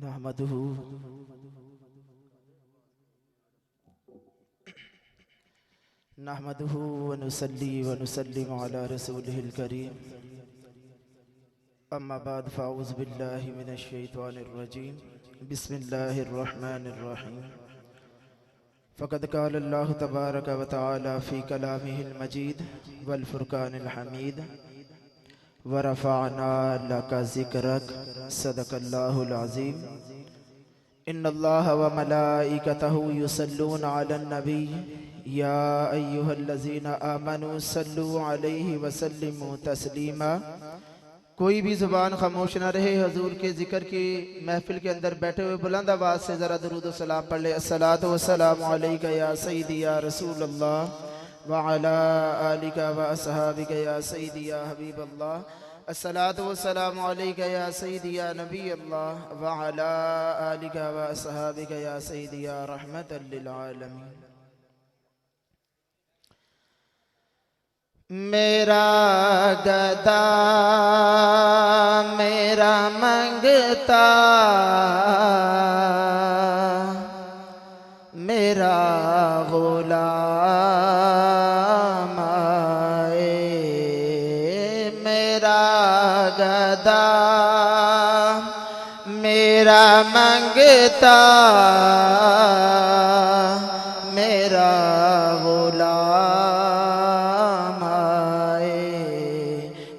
नहमदुहु व नुसल्लिमु अला रसूलिहिल करीम। अम्मा बाद फ़ाऊज़ु बिल्लाहि मिनश शैतानिर रजीम। बिस्मिल्लाहिर रहमानिर रहीम। फ़क़द क़ाल अल्लाहु तबारक व तआला फ़ी कलामिहिल मजीद वल फ़ुरक़ानिल हमीद व रफ़अना लका ज़िक्रक सदक़ल्लाहुल अज़ीम। इन्नल्लाह व मलाइकतहु युसल्लूना अलन नबी या अय्युहल्लज़ीना आमनू सल्लु अलैहि व सल्लिमू तस्लीमा। कोई भी ज़ुबान खामोश न रहे, हजूर के ज़िक्र की महफिल के अंदर बैठे हुए बुलंद आवाज़ से ज़रा दुरूद व सलाम पढ़ ले। अस्सलातु वस्सलामु अलैका या सय्यदी या रसूल अल्लाह व अला आलिका व अस्हाबिका या सय्यदी या हबीब अल्लाह। अस्सलातु वस्सलामु अलैका या सय्यदी या नबी अल्लाह व अला आलिका व अस्हाबिका या सय्यदी या रहमतल लिल आलमीन। मेरा गदा मेरा मंगता मेरा गुलाम आए। मेरा गदा मेरा मंगता मेरा गुलाम आए।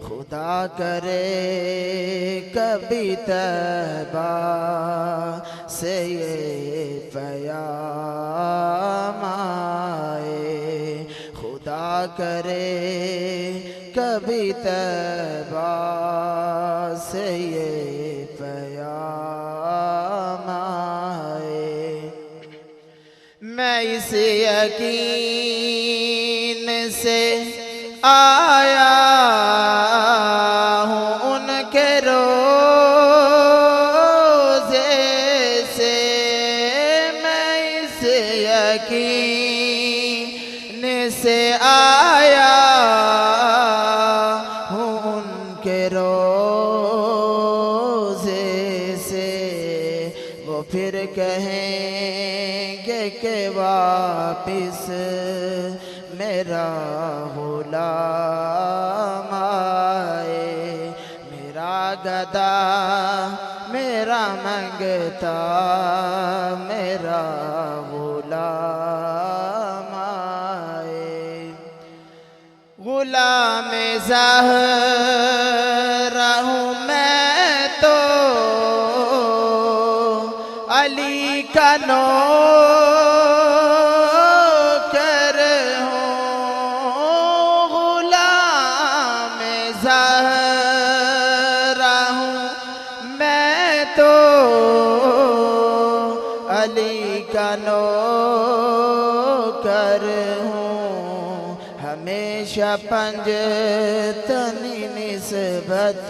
खुदा करे कभी तैबा से ये प्याम आए। खुदा करे कभी तैबा से ये प्याम आए। मैं इस यकीन से आया हूँ उनके रोज़े से। मैं इस यकीन से आया हूँ उनके रोज़े से। वो फिर कहेंगे कि वापिस मेरा गुलाम आए। मेरा गदा मेरा मंगता मेरा गुलाम आए। गुलाम ज़हरा हूँ मैं तो अली का नौकर हूँ। गुलाम ज़हरा हूँ मैं तो अली का नौकर हूँ। हमेशा पंजतनी निस्बत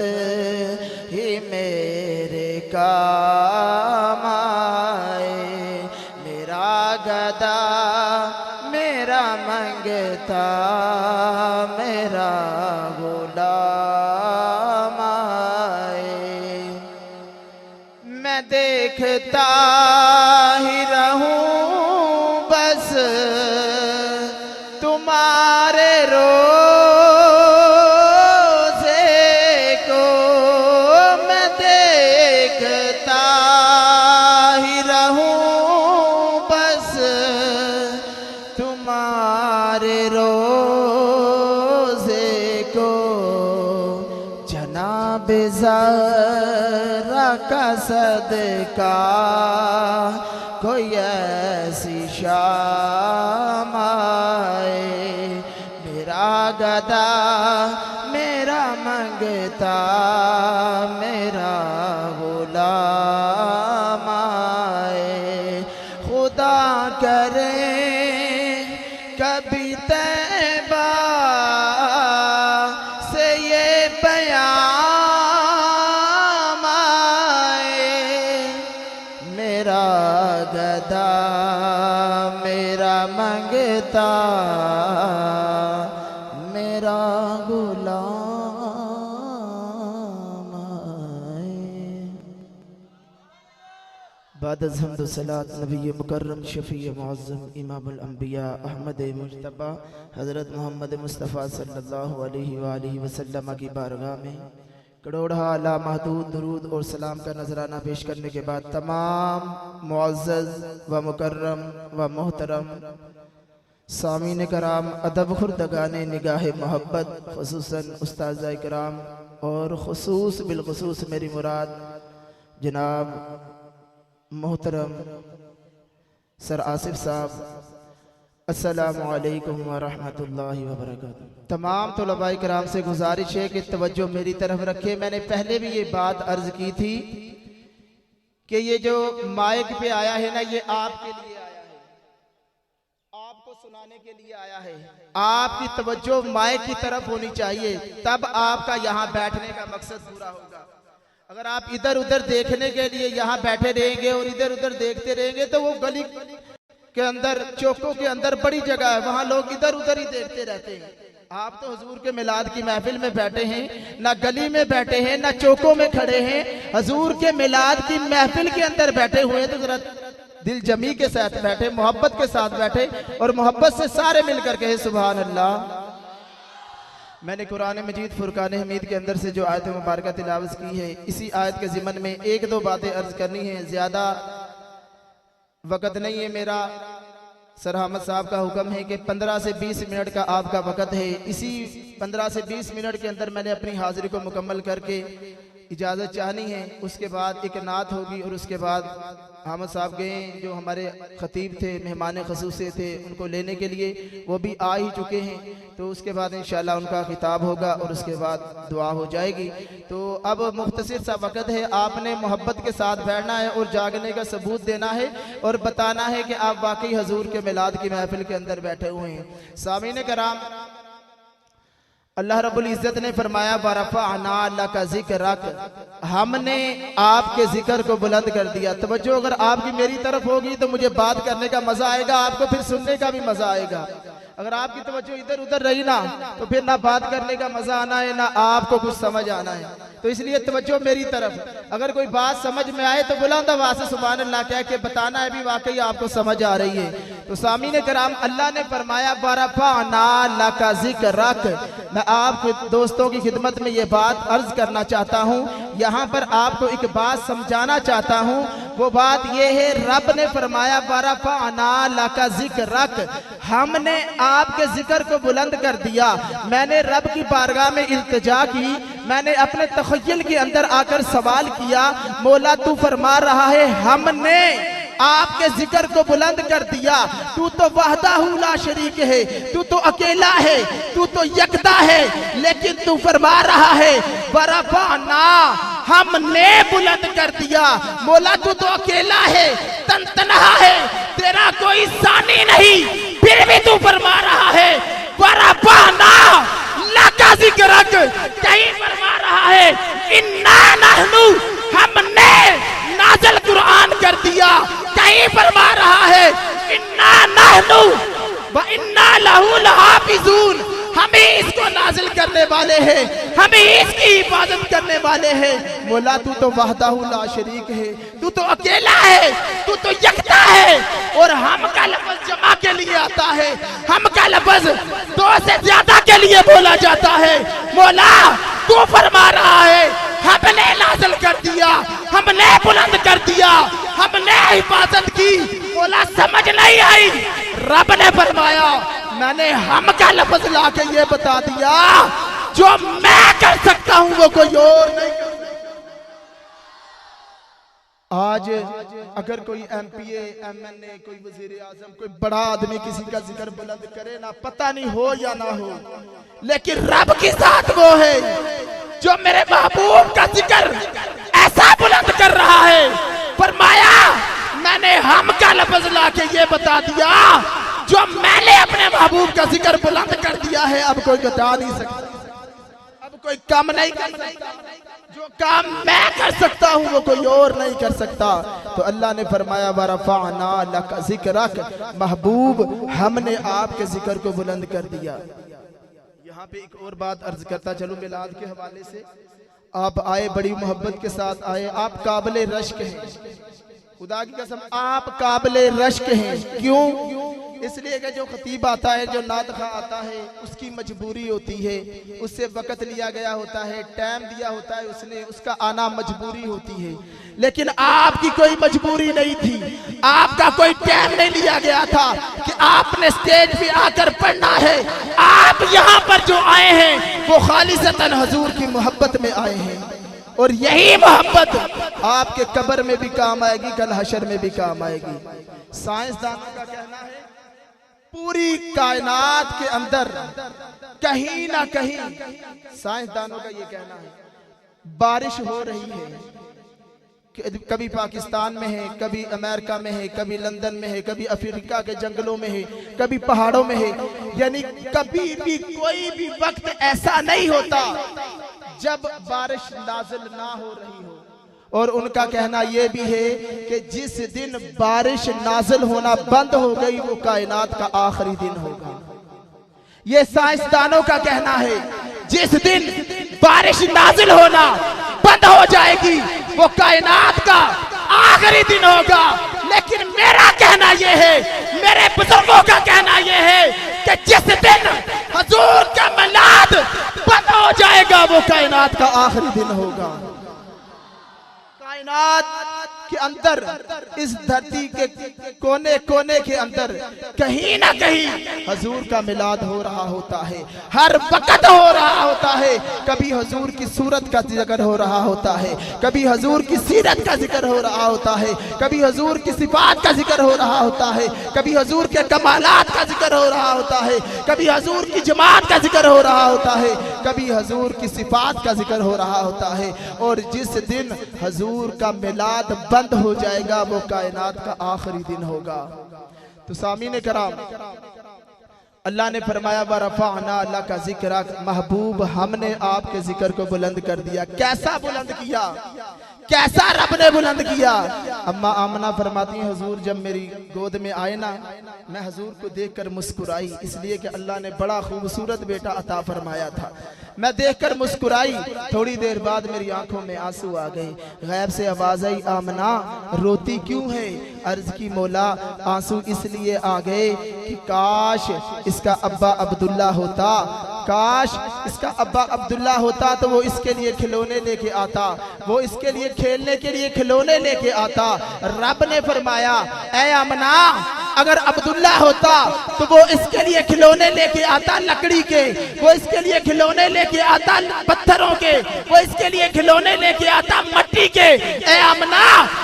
ही मेरे काम आए। मेरा गदा मेरा मंगता मेरा गुलाम आए। मैं देखता ही रहूं बस तुम्हारे रोज़े को। मैं देखता ही रहूं बस तुम्हारे रोज़े को। जनाब ज़हरा का सदका कोई ऐसी शाम आए। मेरा गदा मेरा मंगता मेरा गुलाम आए। खुदा करे कभी तैबा से ये प्याम आए। मेरा गदा मेरा मंगता मेरा गुलाम आए। बाद हम्दुसलात नबी मुकर्रम शफ़ी मुअज़्ज़म इमामुल अंबिया अहमद मुज्तबा हज़रत मोहम्मद मुस्तफ़ा सल्लल्लाहु अलैहि वसल्लम की बारगाह में करोड़ा ला महदूद दुरूद और सलाम का नजराना पेश करने के बाद तमाम मुअज़्ज़ज़ व मुकर्रम व मोहतरम सामीन कराम अदब खुर्दगाने निगाह मोहब्बत खुसूसन उस्ताज़ कराम और खुसूस बिलखुसूस मेरी मुराद जनाब मोहतरम सर आसिफ साहब, अस्सलामु अलैकुम व रहमतुल्लाहि व बरकातुहू। तमाम तलबाए किराम से गुजारिश है कि तवज्जो मेरी तरफ रखे। मैंने पहले भी ये बात अर्ज की थी कि ये जो माइक पे आया है ना, ये आपके लिए आया है, आपको सुनाने के लिए आया है। आपकी तवज्जो माइक की तरफ होनी चाहिए, तब आपका यहाँ बैठने का मकसद पूरा होगा। अगर आप इधर उधर देखने के लिए यहाँ बैठे रहेंगे और इधर उधर देखते रहेंगे तो वो गली के अंदर, चौकों के अंदर बड़ी जगह है, वहां लोग इधर उधर ही देखते रहते हैं। आप तो हुजूर के मिलाद की महफिल में बैठे हैं, ना गली में बैठे हैं, ना चौकों में खड़े हैं, हुजूर के मिलाद की महफिल के अंदर बैठे हुए। तो जरा दिल जमी के साथ बैठे, मोहब्बत के साथ बैठे और मोहब्बत से सारे मिलकर कहे सुभान अल्लाह। मैंने कुरान मजीद फुरकान हमीद के अंदर से जो आयत मुबारक तिलावत की है, इसी आयत के ज़िमन में एक दो बातें अर्ज करनी है। ज़्यादा वक़्त नहीं है मेरा। सर अहमद साहब का हुक्म है कि 15 से 20 मिनट का आपका वक़्त है। इसी 15 से 20 मिनट के अंदर मैंने अपनी हाज़िरी को मुकम्मल करके इजाज़त चाहनी है। उसके बाद एक नात होगी और उसके बाद अहमद साहब गए जो हमारे ख़तीब थे, मेहमान ख़ुसूसी थे, उनको लेने के लिए, वो भी आ ही चुके हैं। तो उसके बाद इंशाअल्लाह उनका खिताब होगा और उसके बाद दुआ हो जाएगी। तो अब मुख्तसर सा वक़्त है, आपने मोहब्बत के साथ बैठना है और जागने का सबूत देना है और बताना है कि आप वाकई हजूर के मिलाद की महफिल के अंदर बैठे हुए हैं। सामीन कराम, अल्लाह रब्बुल इज़्ज़त ने फरमाया वरफ़अना लका ज़िक्रक, हमने आपके जिक्र को बुलंद कर दिया। तवज्जो अगर आपकी मेरी तरफ होगी तो मुझे बात करने का मजा आएगा, आपको फिर सुनने का भी मजा आएगा। अगर आपकी तवज्जो इधर उधर रही ना तो फिर ना बात करने का मजा आना है, ना आपको कुछ समझ आना है। तो इसलिए तवज्जो मेरी तरफ। अगर कोई बात समझ में आए तो बुलंद आवाज़ से सुभान अल्लाह कह के बताना है भी वाकई आपको समझ आ रही है। तो सामीन कराम, अल्लाह ने फरमाया वरफ़अना लका ज़िक्रक। मैं आप दोस्तों की खिदमत में ये बात अर्ज करना चाहता हूँ, यहाँ पर आपको एक बात समझाना चाहता हूँ। वो बात ये है, रब ने फरमाया वरफ़अना लका ज़िक्रक, हमने आपके जिक्र को बुलंद कर दिया। मैंने रब की बारगाह में इल्तिजा की, मैंने अपने तख़य्युल के अंदर आकर सवाल किया, मौला तू फरमा रहा है हमने आपके जिक्र को बुलंद कर दिया, तू तो वहदाहू ला शरीक है, तू तो अकेला है, तू तो यकदा है, लेकिन तू फरमा रहा है वरफ़अना, हमने बुलंद कर दिया। मौला तू तो अकेला है, तन्हा है, तेरा कोई सानी नहीं, फिर भी तू फरमा रहा है वरफ़अना लका ज़िक्रक। कहीं फरमा रहा है इन्ना नहनु, हमने नाज़िल कुरान कर दिया। कहीं फरमा रहा है इन्ना नहनु व इन्ना लहू लहाफ़िज़ून, हम ही इसको नाज़िल करने वाले हैं, हम ही इसकी हिफाजत करने वाले हैं। मौला तू तो वहदाहू ला शरीक है, तू तो अकेला है, तू तो यकता है। और हम का लफ्ज़ जमा के लिए आता है, हम का लफ्ज़ दो से ज्यादा के लिए बोला जाता है। मौला तू फरमा रहा है हमने नाज़िल कर दिया, हमने बुलंद कर दिया, हमने हिफाजत की। मौला समझ नहीं आई, रब ने फरमाया मैंने हम का लफ्ज़ ला के ये बता दिया, जो मैं कर सकता हूं वो कोई और नहीं कर सकता। आज अगर कोई MPA, MNA, कोई वज़ीर आज़म, कोई बड़ा आदमी किसी का जिक्र बुलंद करे ना, पता नहीं हो या ना हो, लेकिन रब के साथ वो है जो मेरे महबूब का जिक्र ऐसा बुलंद कर रहा है। फरमाया मैंने हम का लफ्ज़ ला के ये बता दिया, जो मैंने अपने महबूब का जिक्र बुलंद कर दिया है, अब कोई घटा नहीं सकता, अब कोई कम नहीं कर सकता। जो काम मैं कर सकता हूँ वो कोई और नहीं कर सकता। तो अल्लाह ने फरमाया वरफ़अना लका ज़िक्रक, महबूब हमने आपके जिक्र को बुलंद कर दिया। यहाँ पे एक और बात अर्ज करता चलूं मिलाद के हवाले से। आप आए, बड़ी मोहब्बत के साथ आए, आप काबिल रश्क हैं, खुदा की कसम आप काबिले रश्क हैं। क्यों? इसलिए कि जो खतीब आता है, जो नादखा आता है, उसकी मजबूरी होती है, उससे वक़्त लिया गया होता है, टाइम दिया होता है, उसने उसका आना मजबूरी होती है। लेकिन आपकी कोई मजबूरी नहीं थी, आपका कोई टाइम नहीं लिया गया था कि आपने स्टेज पे आकर पढ़ना है। आप यहाँ पर जो आए हैं वो खालिसतन हुजूर की मोहब्बत में आए हैं, और यही मोहब्बत आपके कब्र में भी काम आएगी, कल हशर में भी काम आएगी। साइंसदानों का कहना है पूरी कायनात के अंदर कहीं ना कहीं, साइंसदानों का ये कहना है, बारिश हो रही है। कभी पाकिस्तान में है, कभी अमेरिका में है, कभी लंदन में है, कभी अफ्रीका के जंगलों में है, कभी पहाड़ों में है। यानी कभी भी कोई भी वक्त ऐसा नहीं होता जब बारिश नाजिल ना हो रही हो। और उनका कहना यह भी है कि जिस दिन बारिश नाजिल होना बंद हो गई वो कायनात का आखिरी दिन होगा। ये साइंसदानों का कहना है, जिस दिन बारिश नाजिल होना बंद हो जाएगी वो कायनात का आखिरी दिन होगा। लेकिन मेरा कहना यह है, मेरे बुजुर्गों का कहना यह है कि जिस दिन हुजूर का मिलाद बंद हो जाएगा वो कायनात का आखिरी दिन होगा। कायनात के अंदर, इस धरती के कोने कोने के अंदर कहीं ना कहीं हुजूर का मिलाद हो रहा होता है, हर वक्त हो रहा होता है। कभी हुजूर की सूरत का जिक्र हो रहा होता है, कभी हुजूर की सीरत का जिक्र हो रहा होता है, कभी हुजूर की सिफात का जिक्र हो रहा होता है, कभी हुजूर के कमालात का जिक्र हो रहा होता है, कभी हुजूर की जमात का जिक्र हो रहा होता है, कभी हुजूर की सिफात का जिक्र हो रहा होता है। और जिस दिन हुजूर का मिलाद बंद हो जाएगा वो कायनात का आखिरी दिन होगा। तो सामीने कराम, अल्लाह ने फरमाया वरफ़अना लका ज़िक्रक, महबूब हमने आपके जिक्र को बुलंद कर दिया। कैसा बुलंद किया, कैसा रब ने बुलंद किया। अम्मा आमना फरमाती हैं हुजूर जब मेरी गोद में आए ना, मैं हुजूर को देखकर मुस्कुराई, इसलिए कि अल्लाह ने बड़ा खूबसूरत बेटा अता फरमाया था। मैं देखकर मुस्कुराई, थोड़ी देर बाद मेरी आंखों में आंसू आ गए। गैब से आवाज आई, आमना रोती क्यों है? अर्ज की मौला आंसू इसलिए आ गए कि काश इसका अब्बा अब्दुल्ला होता, काश इसका अब्बा अब्दुल्ला होता तो वो इसके लिए खिलौने लेके आता, वो इसके लिए खेलने के लिए खिलौने लेके आता। रब ने फरमाया, ऐ आमना अगर अब्दुल्ला होता तो वो इसके लिए खिलौने लेके आता लकड़ी के, वो इसके लिए खिलौने लेके आता पत्थरों के, वो इसके लिए खिलौने लेके आता मट्टी के। ऐ आमना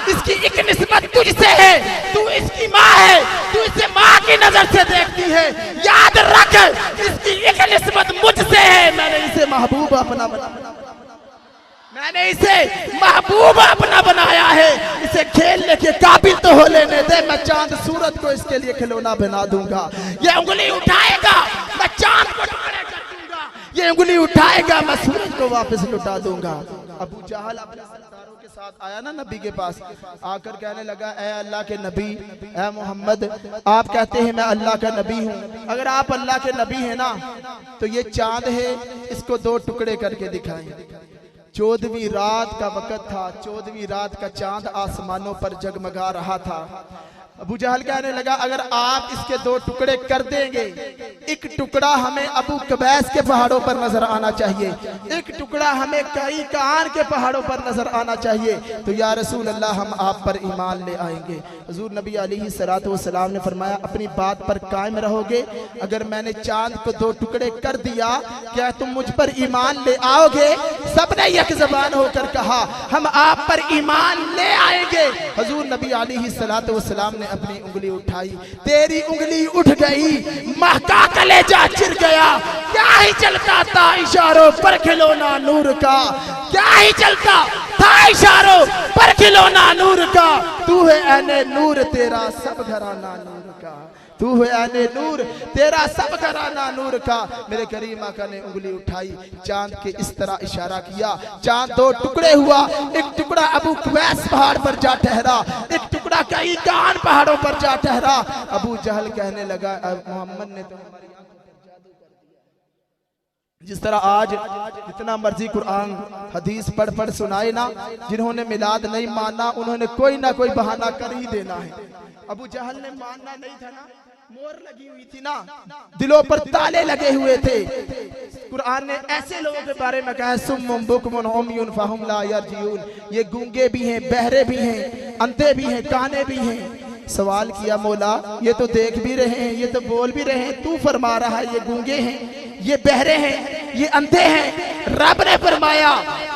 इसकी एक निस्बत तुझसे है, तू इसकी माँ है, तू इसे माँ की नजर से देखती है। याद रख इसकी एक निस्बत मुझसे है, मैंने इसे महबूब अपना बनाया, मैंने इसे महबूब अपना बनाया है। इसे खेलने के काबिल तो हो लेने दे, मैं चांद सूरत को इसके लिए खिलौना बना दूंगा। ये उंगली उठाएगा मैं चांद को टुकड़े कर दूंगा, ये उंगली उठाएगा मैं सूरज को वापस लुटा दूंगा। अबू जहल अपने सरदारों के साथ आया ना नबी के पास, आकर कहने लगा, ऐ अल्लाह के नबी, ऐ मोहम्मद, आप कहते हैं मैं अल्लाह का नबी हूँ, अगर आप अल्लाह के नबी हैं ना तो ये चांद है, इसको दो टुकड़े करके दिखाएं। 14वीं रात का वक़्त था, 14वीं रात का चांद आसमानों पर जगमगा रहा था। अबू जहल कहने लगा, अगर आप इसके दो टुकड़े कर देंगे, एक टुकड़ा हमें अबू कबैस के पहाड़ों पर नजर आना चाहिए, एक टुकड़ा हमें कई कान के पहाड़ों पर नजर आना चाहिए, तो या रसूल अल्लाह हम आप पर ईमान ले आएंगे। हुजूर नबी अलैहिस्सलातु वस्सलाम ने फरमाया, अपनी बात पर कायम रहोगे? अगर मैंने चांद को दो टुकड़े कर दिया, क्या तुम मुझ पर ईमान ले आओगे? सबने एक ज़बान होकर कहा, हम आप पर ईमान ले आएंगे। हुजूर नबी अलैहिस्सलातु वस्सलाम ने अपनी उंगली उठाई, तेरी उंगली उठ गई, महका कलेजा चिर गया। क्या ही चलता था इशारों पर खिलौना नूर का, क्या ही चलता था इशारों पर खिलौना नूर का। तू है ऐने नूर तेरा सब घराना नूर का, तू है ऐने नूर तेरा सब घराना नूर का। मेरे करीम आका ने उंगली उठाई, चांद के इस तरह इशारा किया, चांद दो टुकड़े हुआ। एक टुकड़ा अबू कबैस पहाड़ पर जा ठहरा, एक टुकड़ा कई कान पहाड़ों पर जा ठहरा। अबू जहल कहने लगा, मोहम्मद ने तो हमारी जिस तरह आज जितना मर्जी कुरान हदीस पढ़ पढ़ सुनाए ना, जिन्होंने मिलाद नहीं माना उन्होंने कोई ना कोई बहाना कर ही देना है। अबू जहल ने मानना नहीं था ना, मोहर लगी हुई थी ना, दिलों पर ताले लगे हुए थे। कुरान ने ऐसे लोगों के बारे में कहा, सुम्मुम बुकमुन उम्युन फहुम ला यरजिऊन, ये गूंगे भी हैं, बहरे भी हैं, अंधे भी हैं, काने भी हैं। सवाल किया, मौला ये तो देख भी रहे हैं, ये तो बोल भी रहे हैं, तू फरमा रहा है ये गूंगे हैं, ये बहरे हैं, ये अंधे हैं। रब ने फरमाया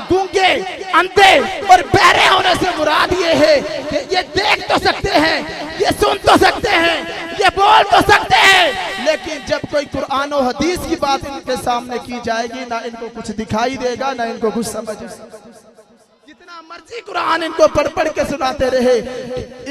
गूंगे, अंधे और बहरे होने से मुराद ये है कि ये देख तो सकते हैं, ये सुन तो सकते हैं, ये बोल तो सकते हैं, लेकिन जब कोई कुरान और हदीस की बात इनके सामने की जाएगी ना इनको कुछ दिखाई देगा ना इनको कुछ समझ। जितना मर्जी कुरान इनको पढ़ पढ़ के सुनाते रहे,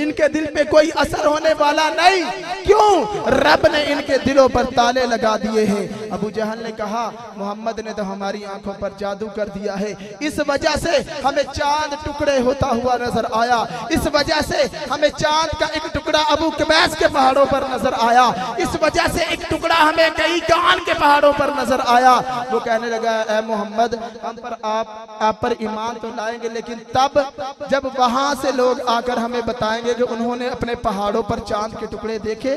इनके दिल पे कोई असर होने वाला नहीं। क्यों? रब ने इनके दिलों पर ताले लगा दिए हैं। अबू जहल ने कहा, मोहम्मद ने तो हमारी आंखों पर जादू कर दिया है, इस वजह से हमें चांद टुकड़े होता हुआ नजर आया, इस वजह से हमें चांद का एक टुकड़ा अबू कबैस के पहाड़ों पर नजर आया, इस वजह से एक टुकड़ा हमें कई कान के पहाड़ों पर नजर आया। वो कहने लगा, ए मोहम्मद हम पर आप पर ईमान तो लाएंगे, लेकिन तब जब वहां से लोग आकर हमें बताएंगे कि उन्होंने अपने पहाड़ों पर चांद के टुकड़े देखे।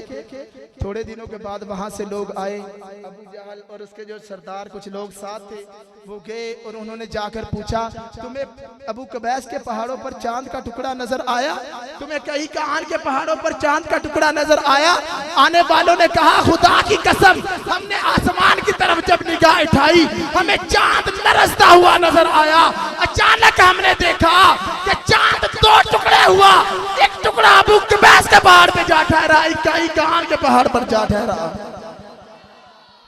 थोड़े दिनों के बाद वहां से लोग आए, अबू जहल और उसके जो सरदार कुछ लोग साथ थे वो गए और उन्होंने जाकर पूछा, तुम्हें अबू कबैस के पहाड़ों पर चांद का टुकड़ा नजर आया? तुम्हें कहीं कान के पहाड़ों पर चांद का टुकड़ा नजर आया? आने वालों ने कहा, खुदा की कसम हमने आसमान की तरफ जब निगाह उठाई हमें चांद लरसता हुआ नजर आया। अचानक हमने देखा कि चांद दो टुकड़े हुआ, एक टुकड़ा अबू कबैस के पहाड़ पे जा ठहरा, एक कहीं कान के पहाड़ पर जा ठहरा।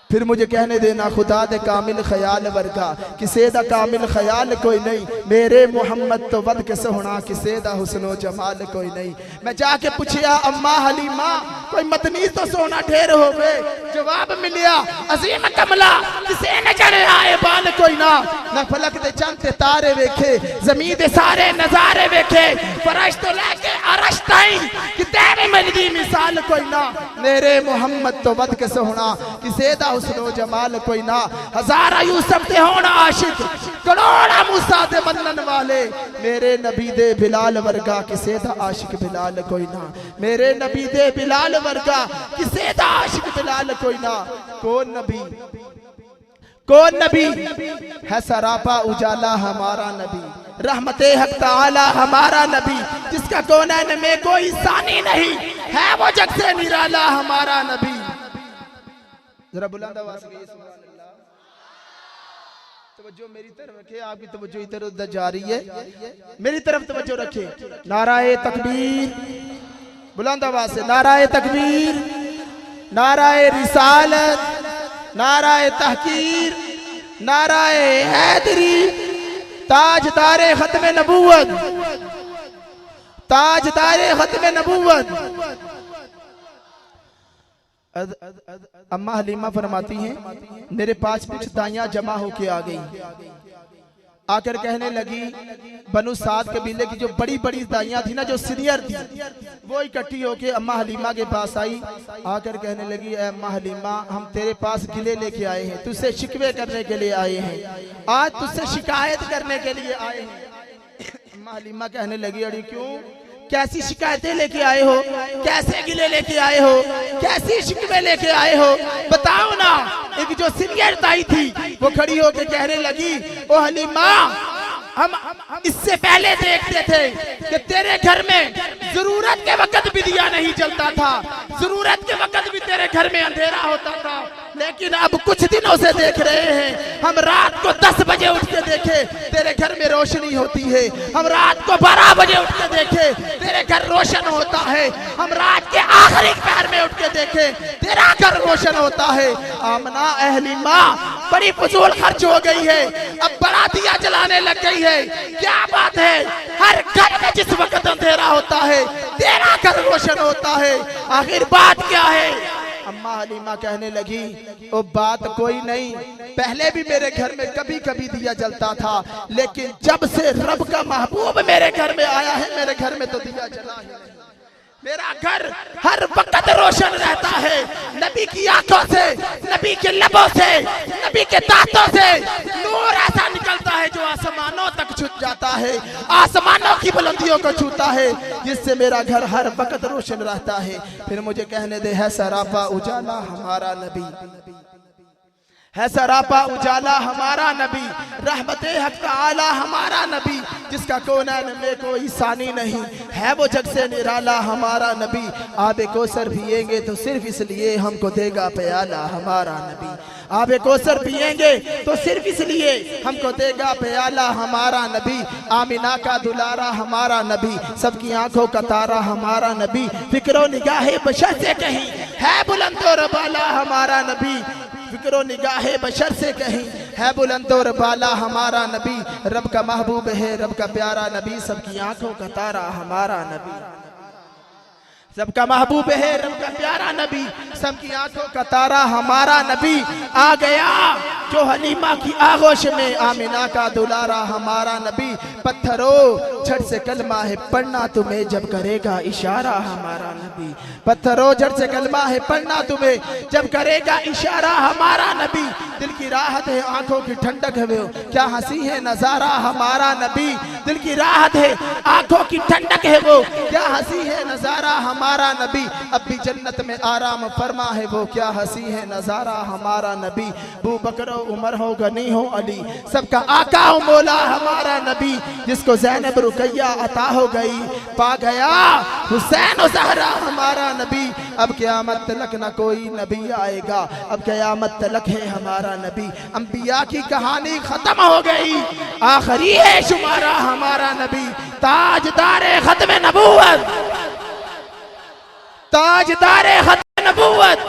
फिर मुझे कहने देना, खुदा दे कामिल ख्याल वर्गा किसे दा कामिल ख्याल कोई नहीं, मेरे मोहम्मद तो वद के सोहना किसे दा हुस्नो जमाल कोई नहीं। मैं जाके पूछिया, अम्मा हलीमा कोई मतनी तो सोना ढेर हो गए? जवाब मिलिया, अजीम कमला किसे न चढ़े आए बाल कोई ना, न फलक दे चंद ते तारे वेखे, जमीन दे सारे नजारे वेखे, फरश तो लेके अरश ताई कि तेरे मिलदी मिसाल कोई ना, मेरे मोहम्मद तो वद के सोहना किसे दा हुस्नो जमाल कोई ना। हजारा यूसुफ दे होना आशिक, करोड़ा मूसा दे मनन वाले, मेरे नबी दे बिलाल वर्गा किसे दा आशिक बिलाल कोई ना, मेरे नबी दे बिलाल वर्गा किसे दा आशिक बिलाल कोई ना। कौन नबी? कौन नबी है? सरापा उजाला हमारा नबी, रहमते हक ताला हमारा नबी, जिसका कौनैन में कोई सानी नहीं है, वो जग से निराला हमारा नबी। जरा बुलंद आवाज से सुभान अल्लाह। तवज्जो मेरी तरफ रखे, आपकी तवज्जो इधर उधर जा रही है, मेरी तरफ तवज्जो रखे। नाराए तकबीर, बुलंद आवाज से नाराए तकबीर, नाराए रिसालत, नाराए तहकीर, नाराए हैदरी, ताजदारे खत्म नबूवत, ताजदारे खत्म नबूवत। अम्मा हलीमा फरमाती हैं, मेरे पास कुछ दाइयां जमा होके आ गई, आकर कहने लगी, बनु साद कबीले की जो बड़ी बड़ी दाइयां थी ना, जो सीनियर थी, वो इकट्ठी होके अम्मा हलीमा के पास आई, आकर कहने लगी, अम्मा हलीमा हम तेरे पास गिले लेके आए हैं, तुझसे शिकवे करने के लिए आए हैं, आज तुझसे शिकायत करने के लिए आए हैं। अम्मा हलीमा कहने लगी, अरे क्यों, कैसी शिकायतें लेके आए हो, कैसे गिले लेके आए हो, कैसी शिकवे लेके आए हो, बताओ ना। एक जो सीनियर दाई थी वो खड़ी होकर कहने लगी, ओ हलीमा हम इससे पहले देखते थे कि तेरे घर में जरूरत के वक्त भी दिया नहीं जलता था, जरूरत के वक्त भी तेरे घर में अंधेरा होता था, लेकिन अब कुछ दिनों से देख रहे हैं, हम रात को 10 बजे उठ के देखे तेरे घर में रोशनी होती है, हम रात को 12 बजे उठ के देखे तेरे घर रोशन होता है, हम रात के आखिरी पहर में उठ के देखे तेरा घर रोशन होता है। आमना अहलीमा बड़ी फजूल खर्च हो गई है, अब बड़ा दिया जलाने लग गई है, क्या बात है, हर घर में जिस वक्त अंधेरा होता है तेरा घर रोशन होता है, आखिर बात क्या है? अम्मा हलीमा कहने लगी, ओ बात कोई नहीं, पहले भी मेरे घर में कभी कभी दिया जलता था, लेकिन जब से रब का महबूब मेरे घर में आया है मेरे घर में तो दिया जला है। मेरा घर हर वक्त रोशन रहता है नबी की आंखों से, नबी के लबों से, नबी के दांतों से नूर ऐसा निकलता है जो आसमानों तक छू जाता है, आसमानों की बुलंदियों को छूता है, जिससे मेरा घर हर वक्त रोशन रहता है। फिर मुझे कहने दे, है सरापा उजाला हमारा नबी, है सरापा उजाला हमारा नबी, रहमते हक ताला हमारा नबी, जिसका कोनैन में कोई सानी नहीं, है वो जग से निराला हमारा नबी। आबे कौसर पिएंगे तो सिर्फ इसलिए हमको देगा प्याला हमारा नबी, आबे कौसर पिएंगे तो सिर्फ इसलिए हमको देगा प्याला हमारा नबी। आमिना का दुलारा हमारा नबी, सबकी आंखों का तारा हमारा नबी, फिक्रो निगाहे बशर से कहीं है बुलंद और बाला हमारा नबी, फिक्रो निगाहे बशर से कहीं है बुलंद और बाला हमारा नबी। रब का महबूब है, रब का प्यारा नबी, सबकी आंखों का तारा हमारा नबी, सबका महबूब है, रब का प्यारा नबी, सबकी आंखों का तारा हमारा नबी। आ गया जो हलीमा की आगोश में, आमिना का दुलारा हमारा नबी। पत्थरों झट से कलमा है पढ़ना तुम्हें जब करेगा इशारा हमारा नबी, पत्थरों झट से कलमा है पढ़ना तुम्हें जब करेगा इशारा हमारा नबी। दिल की राहत है आंखों की ठंडक है वो, क्या हंसी है नजारा हमारा नबी, दिल की राहत है आंखों की ठंडक है वो, क्या हंसी है नजारा हमारा नबी। अब भी जन्नत में आराम फरमा है वो, क्या हंसी है नजारा हमारा नबी। बू बकर उमर हो गनी हो अली, सबका आका हो मौला हमारा नबी, जिसको ज़ैनब रुकैया अता हो गई, पा गया हुसैन और ज़हरा हमारा नबी। अब क़यामत तलक न कोई नबी आएगा, अब क़यामत तलक है हमारा नबी। अंबिया की कहानी खत्म हो गई, आखिरी है शुमारा हमारा नबी। ताजदारे खत्म नबूवत, ताजदारे खत्म नबूवत,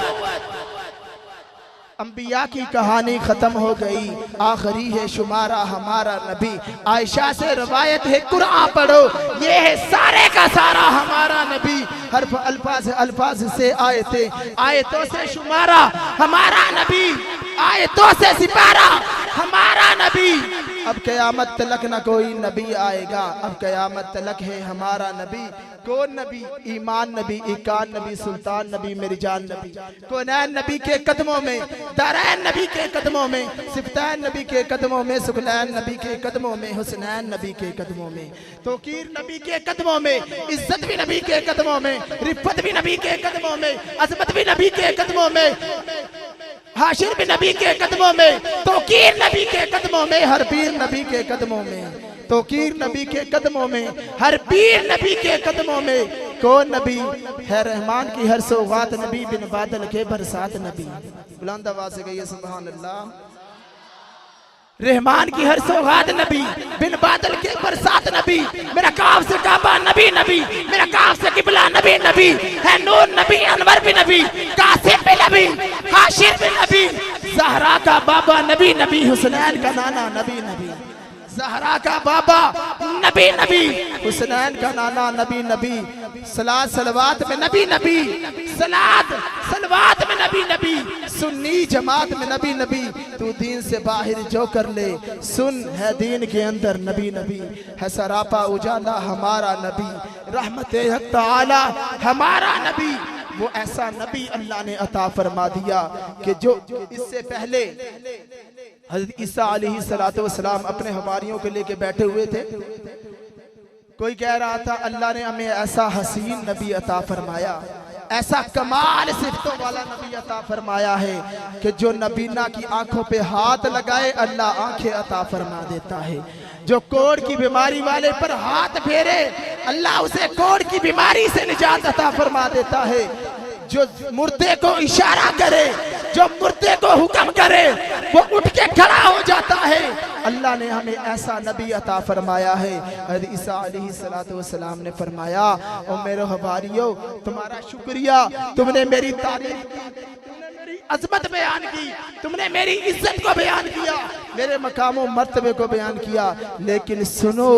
अंबिया की कहानी खत्म हो गई, आखिरी है शुमारा हमारा नबी। आयशा से रवायत है कुरान पढ़ो, ये है सारे का सारा हमारा नबी। हर अल्फाज से आयतों से शुमारा हमारा नबी, आयतों से सिपारा हमारा नबी। अब क़यामत तलक न कोई नबी आएगा, अब क़यामत तलक है हमारा नबी। कौन नबी? ईमान नबी, इकान नबी, सुल्तान नबी, मेरी जान नबी। कौनैन नबी के कदमों में, दारैन नबी के कदमों में, सिफ्तैन नबी के कदमों में, सुखलैन नबी के कदमों में, हुसनैन नबी के कदमों में, तौकीर नबी के कदमों में, इज्जत भी नबी के कदमों में, रिफ़त भी नबी के कदमों में, अज़मत भी नबी के कदमों में, हाशिर भी नबी के कदमों में, तौकीर नबी के कदमों में, हर पीर नबी के कदमों में, तौकीर नबी के कदमों में, हर पीर नबी के कदमों में। कौन नबी है? रहमान की हर सौगात नबी, बिन बादल के बरसात नबी। बुलंद आवाज से कहिए सुभान अल्लाह। रहमान की हर सौगात नबी, बिन बादल के बरसात नबी। मेरा काब से काबा नबी नबी, मेरा काब से किबला नबी नबी, है नूर नबी, अनवर भी नबी, कासिम भी नबी, हाशिर भी नबी, ज़हरा का बाबा नबी नबी, हुसनैन का नाना नबी नबी, ज़हरा का बाबा नबी नबी, हुसनैन का नाना नबी नबी। सलात सलवात में नबी नबी, सलात सलवात में नबी नबी, सुन्नी जमात में नबी नबी। तू दीन से बाहर जो कर ले, सुन है दीन के अंदर नबी नबी। है सरापा उजाला हमारा नबी, रहमते हक ताला हमारा नबी। वो ऐसा नबी अल्लाह ने अता फरमा दिया कि जो इससे पहले हज़रत ईसा अलैहिस्सलातु वस्सलाम अपने हवारियों को लेके बैठे हुए थे। कोई कह रहा था अल्लाह ने हमें ऐसा हसीन नबी अता फरमाया, ऐसा कमाल सिफ़तों वाला नबी अता फरमाया है कि जो नबीना की आंखों पे हाथ लगाए अल्लाह आंखें अता फरमा देता है। जो कोढ़ की बीमारी वाले पर हाथ फेरे अल्लाह उसे कोढ़ की बीमारी से निजात अता फरमा देता है। जो मुर्दे को इशारा करे, जो मुर्दे को हुक्म करे, वो उठ के खड़ा हो जाता है। अल्लाह ने हमें ऐसा नबी अता फरमाया है। हज़रत ईसा अलैहिस्सलातु वस्सलाम ने फरमाया, ओ मेरे हवारियों, तुम्हारा शुक्रिया, तुमने मेरी तारीफ की, तुमने मेरी अज़मत बयान की, तुमने मेरी इज्जत को बयान किया, मेरे मकाम और मर्तबे को बयान किया। लेकिन सुनो,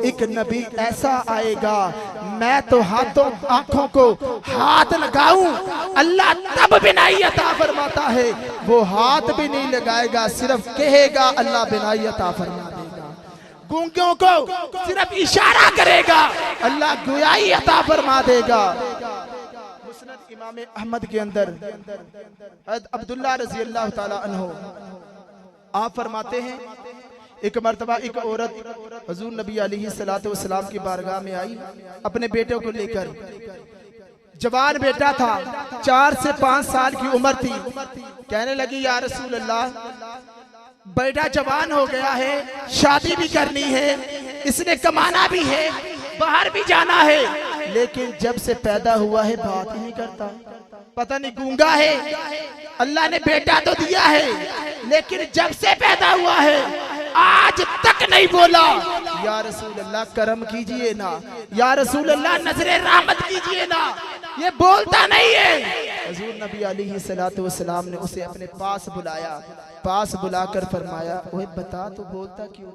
एक नबी ऐसा आएगा, मैं तो हाथों आंखों को हाथ लगाऊं, अल्लाह तब बिनाई अता फरमाता है। वो हाथ भी नहीं लगाएगा, सिर्फ कहेगा अल्लाह बिनाई अता फरमा देगा। गूंगों को सिर्फ इशारा करेगा, अल्लाह गुयाई अता फरमा देगा। मुस्नद इमाम अहमद के अंदर अब्दुल्ला रज़ी अल्लाह ताला अन्हो आप फरमाते हैं, एक मर्तबा एक औरत हुजूर नबी अलैहिस्सलातु वस्सलाम की बारगाह में आई अपने बेटे को लेकर। जवान बेटा था, 4 से 5 साल की उम्र थी। कहने लगी या रसूल अल्लाह, बेटा जवान हो गया है, शादी भी करनी है, इसने कमाना भी है, बाहर भी जाना है, लेकिन जब से पैदा हुआ है बात ही नहीं करता, पता नहीं गूंगा है। अल्लाह ने बेटा तो दिया है, लेकिन जब से पैदा हुआ है आज तक नहीं बोला। या रसूल अल्लाह करम कीजिए ना, या रसूल अल्लाह नजरे रहमत कीजिए ना, ये बोलता नहीं है। हुजूर नबी अलैहिस्सलातु वस्सलाम ने उसे अपने पास बुलाया, पास बुलाकर फरमाया, ओए बता तू बोलता क्यों?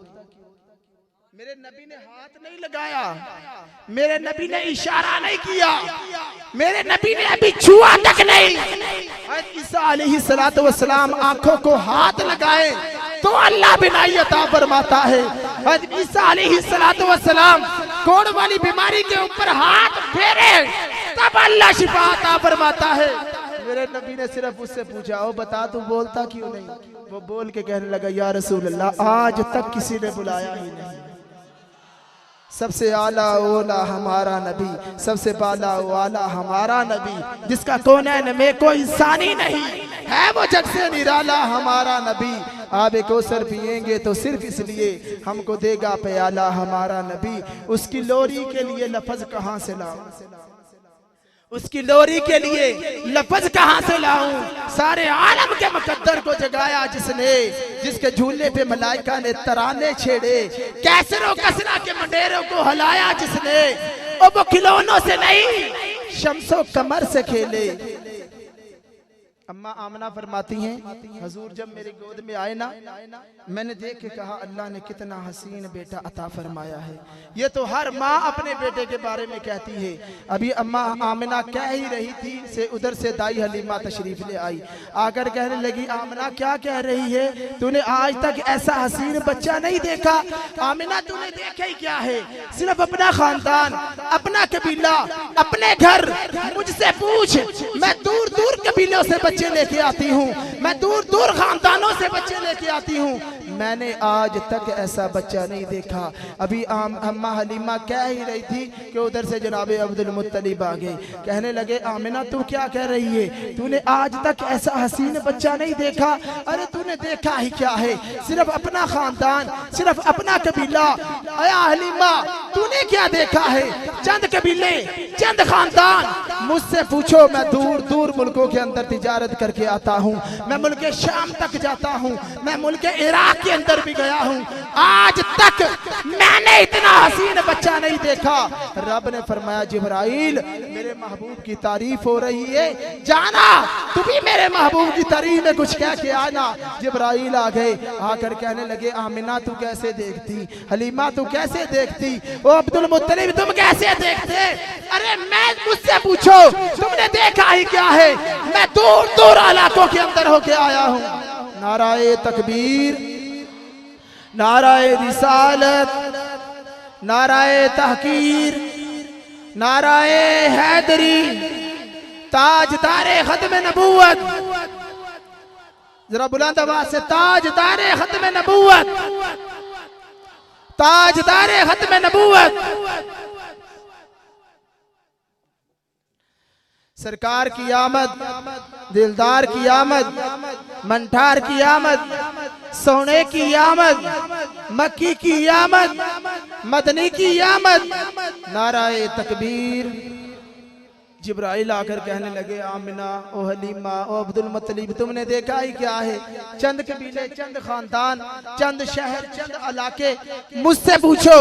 मेरे नबी ने हाथ नहीं लगाया, मेरे नबी ने इशारा नहीं किया, मेरे नबी ने अभी छुआ तक नहीं। ईसा अलैहिस्सलातु वस्सलाम आंखों को हाथ लगाए तो अल्लाह बिनाई अता फरमाता है। ईसा अलैहिस्सलातु वस्सलाम कोढ़ वाली बीमारी के ऊपर हाथ फेरे तब अल्लाह शिफा अता फरमाता है। मेरे नबी ने सिर्फ उससे पूछा, ओ बता तू बोलता क्यों नहीं? वो बोल के कहने लगा, या रसूल अल्लाह आज तक किसी ने बुलाया ही नहीं। सबसे आला ओला हमारा नबी, सबसे बाला वाला हमारा नबी, जिसका कौनैन में कोई इंसानी नहीं है, वो जग से निराला हमारा नबी। आबे कौसर पिएंगे तो सिर्फ इसलिए हमको देगा प्याला हमारा नबी। उसकी लोरी के लिए लफ्ज कहाँ से लाऊं, उसकी लोरी के लिए लफ्ज कहाँ से लाऊं? सारे आलम के मुकद्दर को जगाया जिसने, जिसके झूले पे मलाइका ने तराने छेड़े, कैसरो कसरा के मंडेरों को हलाया जिसने, और वो खिलौनों से नहीं शम्सो कमर से खेले। अम्मा आमना फरमाती हैं, हुजूर जब मेरी गोद में आए ना, मैंने देख के कहा अल्लाह ने कितना हसीन बेटा अता फरमाया है। ये तो हर माँ अपने बेटे के बारे में कहती है। अभी अम्मा आमना कह ही रही थी से उधर से दाई हलीमा तशरीफ ले आई, आकर कहने लगी, आमना क्या कह रही है? तूने आज तक ऐसा हसीन बच्चा नहीं देखा। आमना तूने देखा ही क्या है? सिर्फ अपना खानदान, अपना कबीला, अपने घर। मुझसे पूछ, मैं दूर दूर कबीलों से बच्चे लेके आती हूँ, मैं दूर दूर खानदानों से बच्चे लेके आती हूँ, मैंने आज तक ऐसा बच्चा नहीं देखा। अभी अम्मा हलीमा कह ही रही थी कि उधर से जनाबे अब्दुल मुत्तलिब आ गए। कहने लगे, आमिना तू क्या कह रही है? तूने आज तक ऐसा हसीन बच्चा नहीं देखा। अरे तूने देखा ही क्या है? सिर्फ अपना खानदान, सिर्फ अपना कबीला। अया हलीमा तूने क्या देखा है? चंद कबीले, चंद खानदान। मुझसे पूछो, मैं दूर दूर मुल्कों के अंदर तिजारत करके आता हूँ, मैं मुल्क शाम तक जाता हूँ, मैं मुल्क इराक के अंदर भी गया हूँ, आज तक मैंने इतना हसीन बच्चा नहीं देखा। रब ने फरमाया, जिब्राइल मेरे महबूब की तारीफ हो रही है, जाना तू भी मेरे महबूब की तारीफ में कुछ कह के आना। जिब्राइल आ गए, आकर कहने लगे, आमिना तू कैसे देखती? हलीमा तू कैसे देखती? ओ अब्दुल मुत्तलिब तुम कैसे देखते? अरे मैं, मुझसे पूछो तुमने देखा ही क्या है? मैं दूर दूर इलाकों के अंदर होके आया हूँ। नाराए तकबीर, नाराए रिसालत, नाराए तहकीर, नाराए हैदरी, ताजदारे खत्म नबूवत। जरा बुलंद आवाज से, ताजदारे खत्म नबूवत, ताजदारे खत्म नबूवत। सरकार की आमद, दिलदार की आमद, मंठार की आमद, सोने की आमद, मक्की की आमद, मदनी की आमद। नाराए तकबीर। जिब्राइल आकर कहने लगे, आमिना, ओ हलीमा, ओ अब्दुल मुत्तलिब तुमने देखा ही क्या है? चंद कबीले, चंद खानदान, चंद शहर, चंद इलाके। मुझसे पूछो,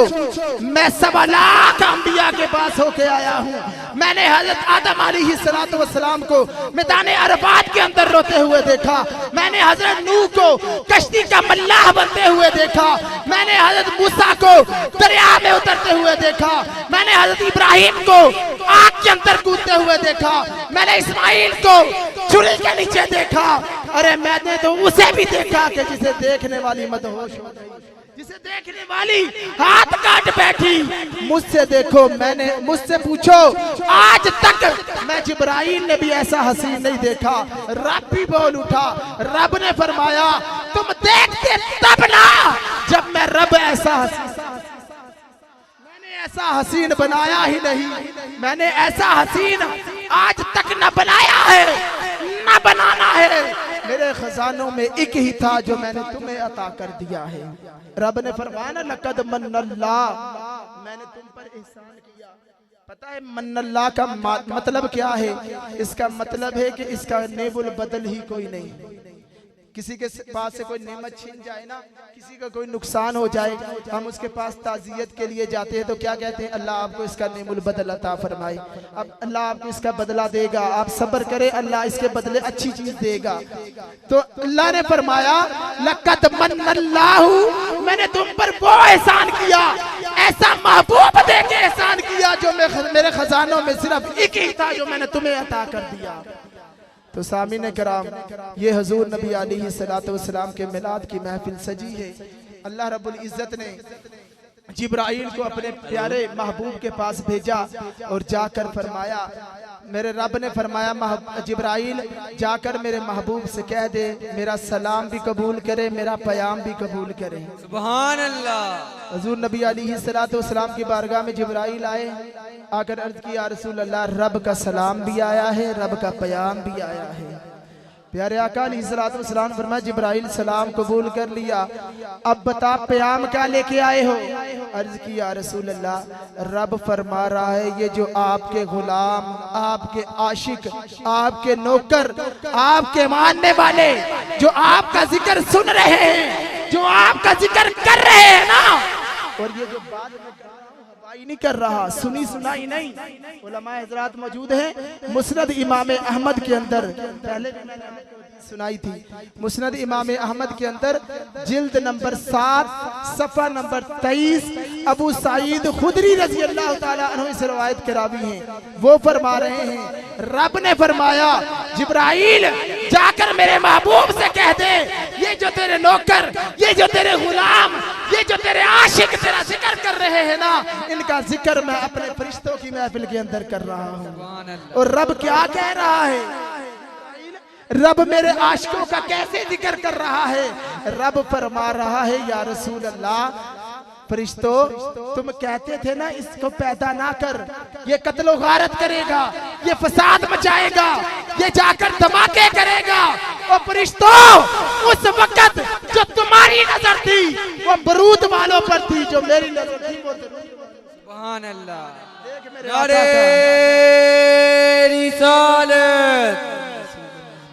मैं 1.25 लाख अंबिया के पास होके आया हूँ। मैंने हजरत आदम अलैहिस्सलातु वस्सलाम को मैदान अरफात के अंदर रोते हुए देखा। मैंने हजरत नूह को कश्ती का मल्लाह बनते हुए देखा। मैंने हजरत मूसा को दरिया में उतरते हुए देखा। मैंने हजरत इब्राहिम को आग के अंदर कूदते हुए देखा। मैंने इस्माइल को छुरी के नीचे देखा। अरे मैंने तो उसे भी देखा कि जिसे देखने वाली मदहोश हो गई। जिसे देखने वाली हाथ काट बैठी। मुझसे देखो, मुझसे पूछो, आज तक मैं जिब्राइल ने भी ऐसा हसीन नहीं देखा। रब भी बोल उठा, रब ने फरमाया तुम देखते तब ना जब मैं रब ऐसा ऐसा हसीन बनाया ही नहीं। मैंने ऐसा हसीन आज तक न बनाया है, न बनाना है। मेरे खजानों में एक ही था जो मैंने तुम्हें अता कर दिया है। रब ने फरमाया ना, लक़द मन्नल्लाह, मैंने तुम पर एहसान किया। पता है मन्नल्लाह का मतलब क्या है? इसका मतलब है कि इसका नेबुल बदल ही कोई नहीं। किसी के पास से कोई नेमत छीन जाए ना, किसी का कोई नुकसान हो जाए, हम उसके पास ताज़ियत के लिए जाते हैं तो क्या कहते हैं? अल्लाह आपको इसका नेमुल बदल अता फरमाए। अब अल्लाह आपको इसका बदला देगा, आप सब्र करें, अल्लाह इसके बदले अच्छी चीज देगा। तो अल्लाह ने फरमाया लक़द मन्नल्लाहु, मैंने तुम पर वो एहसान किया, ऐसा महबूब दे के एहसान किया जो मेरे खजानों में सिर्फ एक ही था जो मैंने तुम्हें अता कर दिया। तो सामीने कराम, ये हुजूर नबी अलैहिस्सलातु वस्सलाम के मिलाद की महफिल सजी है। अल्लाह रब्बुल इज्जत ने जिब्राइल को अपने प्यारे महबूब के पास भेजा और जाकर फरमाया, मेरे रब ने फरमाया जिब्राइल जाकर मेरे महबूब से कह दे मेरा सलाम भी कबूल करे, मेरा पयाम भी कबूल करे। सुभान अल्लाह। हुजूर नबी अलैहिस्सलातु वस्सलाम की बारगाह में जिब्राइल आए, आकर अर्ज किया रसूल अल्लाह, रब का सलाम भी आया है, रब का पयाम भी आया है। प्यारे आका अलैहिस्सलातु वस्सलाम ने फरमाया जिब्राइल सलाम कबूल कर लिया, अब बता पयाम क्या लेके आए हो? अर्ज किया रसूल अल्लाह, रब फरमा रहा है ये जो आपके गुलाम, आपके आशिक, आपके नौकर, आपके मानने वाले जो आपका जिक्र सुन रहे हैं, जो आपका जिक्र कर रहे हैं ना, और ये जो बाद में नहीं कर रहा, सुनी सुनाई नहीं। उलमा हज़रात मौजूद हैं। मुस्नद इमाम अहमद के अंदर, पहले भी मैंने सुनाई थी, मुस्नद इमाम अहमद के अंदर जिल्द नंबर 7 सफ़ा नंबर 23 अबू सईद खुदरी रज़ी अल्लाह ताला अन्हु से रवायत के रावी हैं। वो फरमा रहे हैं रब ने फरमाया जिब्राइल जाकर मेरे महबूब से कह दे ये जो तेरे नौकर, ये जो तेरे गुलाम, ये जो तेरे आशिक तेरा जिक्र कर रहे हैं ना, इनका जिक्र मैं अपने फरिश्तों की महफिल के अंदर कर रहा हूँ। और रब क्या कह रहा है? रब मेरे आशिकों का कैसे जिक्र कर रहा है? रब फरमा रहा है या रसूल अल्लाह, फरिश्तों तुम कहते थे ना इसको पैदा ना कर, ये कत्लो गारत करेगा, ये फसाद मचाएगा, ये जाकर धमाके करेगा। और फरिश्तों उस वक्त जो तुम्हारी नजर थी वो बरूद वालों पर थी, जो मेरी नजर थी वो सुभान अल्लाह। नारे रिसालत,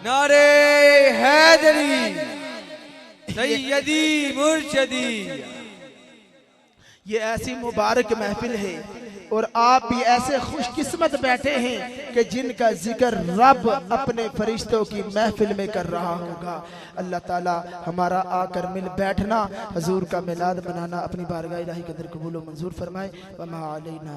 नारे हैदरी, सैयदी मुर्शदी। ये ऐसी मुबारक महफिल है और आप भी ऐसे खुशकिस्मत बैठे हैं कि जिनका जिक्र रब अपने फरिश्तों की महफिल में कर रहा होगा। अल्लाह ताला हमारा आकर मिल बैठना, हुजूर का मिलाद मनाना अपनी बारगाह इलाही के अंदर कबूल व मंजूर फरमाए। व मा अलैना।